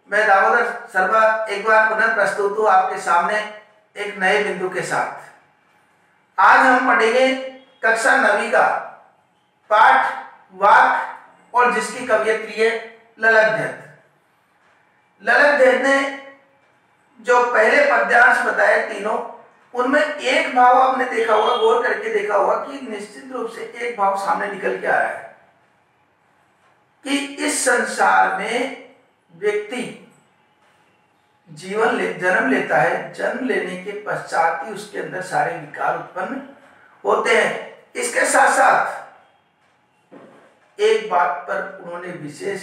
मैं दामोदर शर्मा एक बार पुनः प्रस्तुत हूँ आपके सामने एक नए बिंदु के साथ। आज हम पढ़ेंगे कक्षा 9वीं का पाठ वाक और जिसकी कवयित्री है ललित दत्त। ललित दत्त ने जो पहले पद्यांश बताए तीनों, उनमें एक भाव आपने देखा होगा, गौर करके देखा होगा कि निश्चित रूप से एक भाव सामने निकल के आ रहा है कि इस संसार में व्यक्ति जन्म लेता है, जन्म लेने के पश्चात ही उसके अंदर सारे विकार उत्पन्न होते हैं। इसके साथ साथ एक बात पर उन्होंने विशेष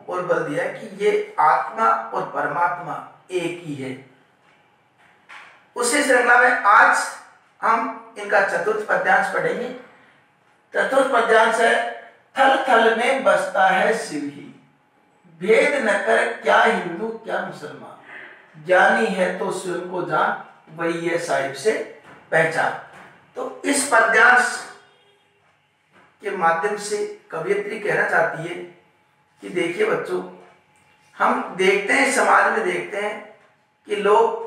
और बल दिया कि ये आत्मा और परमात्मा एक ही है। उसी श्रृंखला में आज हम इनका चतुर्थ पद्यांश पढ़ेंगे। चतुर्थ पद्यांश है, थल थल में बसता है शिव ही, भेद न कर क्या हिंदू क्या मुसलमान, ज्ञानी है तो स्वयं को जान, वही है साहिब से पहचान। तो इस पद्यांश के माध्यम से कवयित्री कहना चाहती है कि देखिए बच्चों, हम देखते हैं, समाज में देखते हैं कि लोग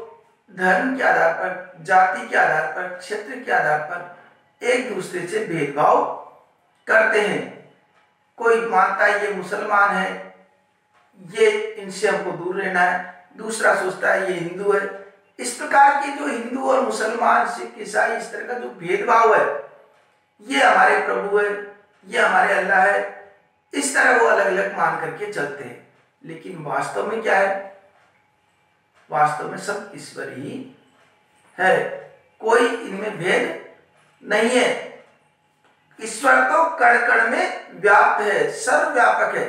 धर्म के आधार पर, जाति के आधार पर, क्षेत्र के आधार पर एक दूसरे से भेदभाव करते हैं। कोई मानता है ये मुसलमान है, ये इनसे हमको दूर रहना है, दूसरा सोचता है ये हिंदू है। इस प्रकार की जो हिंदू और मुसलमान, सिख, ईसाई, इस तरह का जो भेदभाव है, ये हमारे प्रभु है, ये हमारे अल्लाह है, इस तरह वो अलग अलग मान करके चलते हैं। लेकिन वास्तव में क्या है? वास्तव में सब ईश्वर ही है, कोई इनमें भेद नहीं है। ईश्वर तो कण कण में व्याप्त है, सर्वव्यापक है।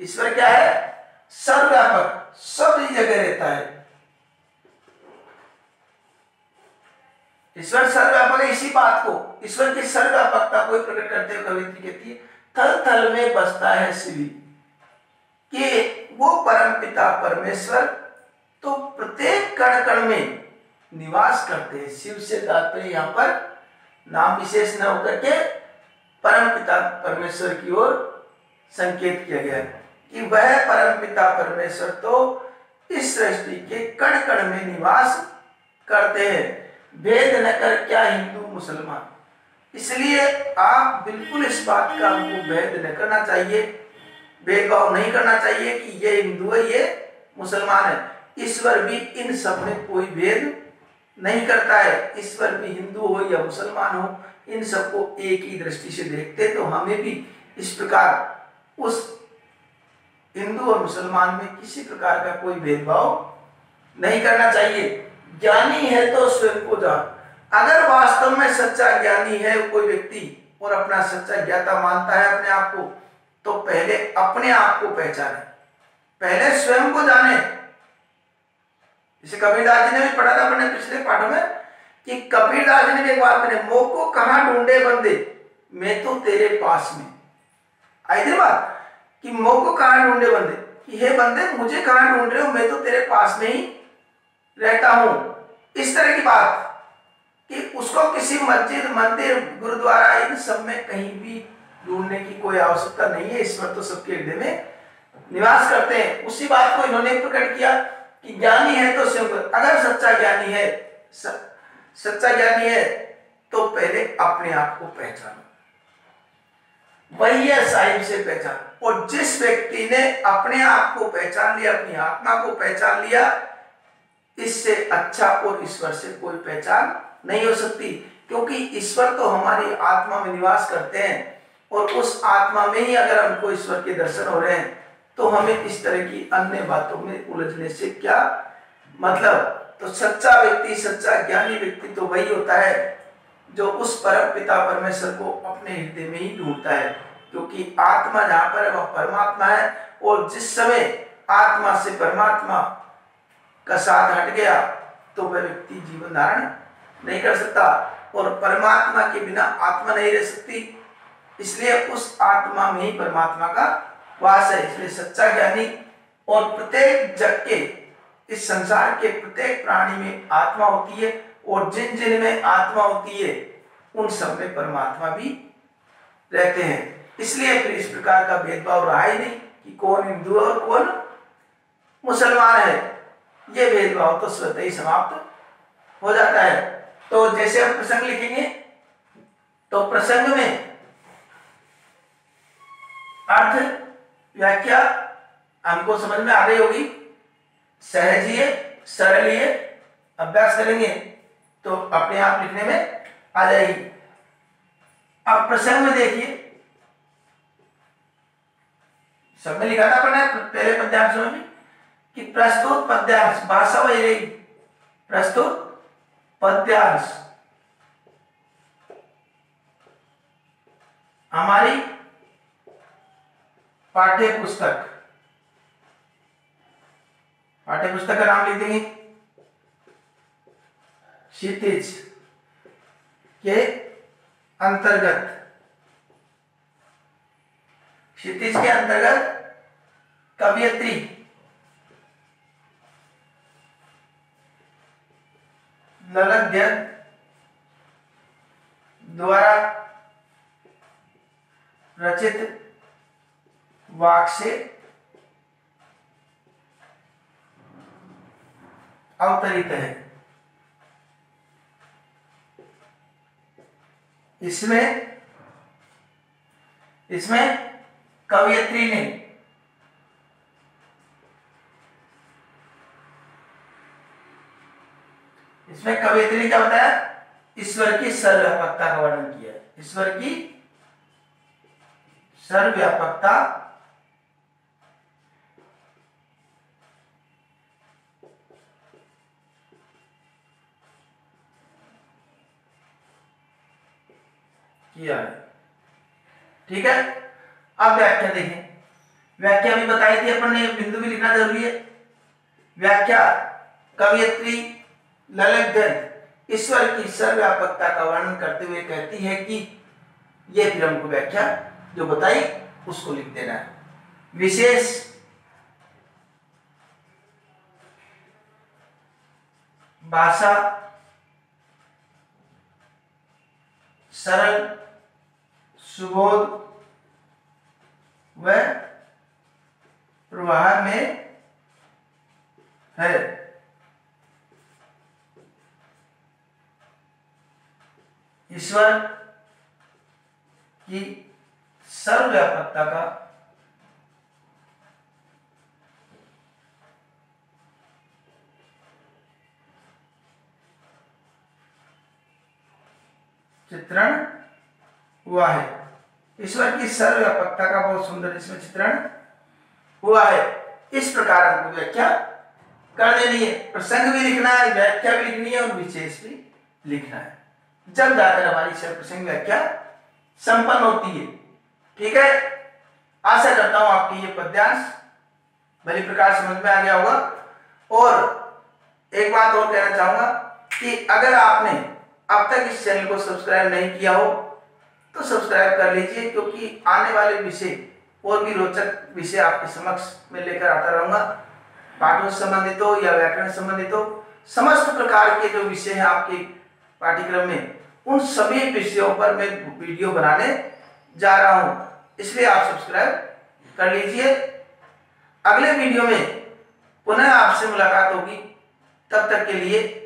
ईश्वर क्या है? सर्वव्यापक, सब जगह रहता है। ईश्वर सर्वव्यापक है। इसी बात को, ईश्वर की सर्वव्यापकता को प्रकट करते हुए कवयित्री कहती है, थल थल में बसता है शिव, कि वो परम पिता परमेश्वर तो प्रत्येक कण कण में निवास करते हैं। शिव से तात्पर्य यहाँ पर नाम विशेष न होकर के परम पिता परमेश्वर की ओर संकेत किया गया है कि वह परम पिता परमेश्वर तो इस सृष्टि के कण कण में निवास करते हैं, भेद न कर क्या हिंदू मुसलमान। इसलिए आप बिल्कुल इस बात का हमको भेद न करना चाहिए, भेदभाव नहीं करना चाहिए कि ये हिंदू है, ये मुसलमान है। ईश्वर भी इन सब में कोई भेद नहीं करता है। ईश्वर भी हिंदू हो या मुसलमान हो, इन सबको एक ही दृष्टि से देखते। तो हमें भी इस प्रकार उस हिंदू और मुसलमान में किसी प्रकार का कोई भेदभाव नहीं करना चाहिए। ज्ञानी है तो स्वयं को जान। अगर वास्तव में सच्चा ज्ञानी है कोई व्यक्ति और अपना सच्चा ज्ञाता मानता है अपने आप को, तो पहले अपने आप को पहचाने, पहले स्वयं को जाने। जैसे कबीरदास जी ने भी पढ़ा था अपने पिछले पाठों में कि कबीरदास जी ने भी एक बात मैंने, मोको कहां ढूंढे बंदे, मैं तो तेरे पास में। आई थी बात कि मोको कहां ढूंढे बंदे, कि हे बंदे मुझे कहां ढूंढ रहे हो, मैं तो तेरे पास में ही रहता हूं। इस तरह की बात कि उसको किसी मस्जिद, मंदिर, गुरुद्वारा, इन सब में कहीं भी ढूंढने की कोई आवश्यकता नहीं है। ईश्वर तो सबके हृदय में निवास करते हैं। उसी बात को इन्होंने प्रकट किया कि ज्ञानी है तो स्वयं, अगर सच्चा ज्ञानी है, सच्चा ज्ञानी है तो पहले अपने आप को पहचानो, वही है साहिब से पहचान। और जिस व्यक्ति ने अपने आप को पहचान लिया, अपनी आत्मा को पहचान लिया, इससे अच्छा और ईश्वर से कोई पहचान नहीं हो सकती। क्योंकि ईश्वर तो हमारी आत्मा में निवास करते हैं और उस आत्मा में ही अगर हमको ईश्वर के दर्शन हो रहे हैं, तो हमें इस तरह की अन्य बातों में उलझने से क्या मतलब। तो सच्चा व्यक्ति, सच्चा ज्ञानी व्यक्ति तो वही होता है जो उस परम पिता परमेश्वर को अपने हृदय में ही ढूंढता है। क्योंकि आत्मा जहां पर है वह परमात्मा है, और जिस समय आत्मा से परमात्मा का साथ हट गया तो वह व्यक्ति जीवन धारण नहीं कर सकता, और परमात्मा के बिना आत्मा नहीं रह सकती। इसलिए उस आत्मा में ही परमात्मा का वास है। इसलिए सच्चा ज्ञानी, और प्रत्येक जग के, इस संसार के प्रत्येक प्राणी में आत्मा होती है, और जिन जिन में आत्मा होती है उन सब में परमात्मा भी रहते हैं। इसलिए फिर इस प्रकार का भेदभाव रहा ही नहीं कि कौन हिंदू है और कौन मुसलमान है, ये भेदभाव तो स्वतः ही समाप्त हो जाता है। तो जैसे हम प्रसंग लिखेंगे तो प्रसंग में अर्थ व्याख्या हमको समझ में आ गई होगी। सहजिए सरलिए अभ्यास करेंगे तो अपने आप लिखने में आ जाएगी। अब प्रसंग में देखिए, सब में लिखा था अपने पहले पद्यांश में भी कि प्रस्तुत पद्यांश, भाषा वही रहेगी, प्रस्तुत पद्यांश हमारी पाठ्य पुस्तक, पाठ्य पुस्तक का नाम लिख देंगे क्षितिज के अंतर्गत, क्षितिज के अंतर्गत कवयित्री ललध्य द्वारा रचित वाक से अवतरित है। इसमें कवयित्री ने क्या बताया? ईश्वर की सर्वव्यापकता का वर्णन किया। ईश्वर की सर्वव्यापकता किया है। ठीक है, अब व्याख्या देखें। व्याख्या भी बताई थी अपन ने, बिंदु भी लिखना जरूरी है। व्याख्या कवयित्री ललग्न ईश्वर की सर्वव्यापकता का वर्णन करते हुए कहती है कि ये फिर हमको व्याख्या जो बताई उसको लिख देना है। विशेष भाषा, सरल, सुबोध व प्रवाह में है। ईश्वर की सर्वव्यापकता का चित्रण हुआ है। ईश्वर की सर्वव्यापकता का बहुत सुंदर इसमें चित्रण हुआ है। इस प्रकार हमको व्याख्या कर देनी है। प्रसंग भी लिखना है, व्याख्या भी लिखनी है और विशेष भी लिखना है, जब जाकर हमारी सर्वप्रसंग व्याख्या संपन्न होती है। ठीक है, आशा करता हूं आपकी ये पद्यांश भली प्रकार समझ में आ गया होगा। और एक बात और कहना चाहूंगा कि अगर आपने अब तक इस चैनल को सब्सक्राइब नहीं किया हो तो सब्सक्राइब कर लीजिए, क्योंकि आने वाले विषय और भी रोचक विषय आपके समक्ष में लेकर आता रहूंगा। पाठों से संबंधित हो या व्याकरण संबंधित हो, समस्त प्रकार के जो विषय हैं आपके पाठ्यक्रम में, उन सभी विषयों पर मैं वीडियो बनाने जा रहा हूं, इसलिए आप सब्सक्राइब कर लीजिए। अगले वीडियो में पुनः आपसे मुलाकात होगी, तब तक के लिए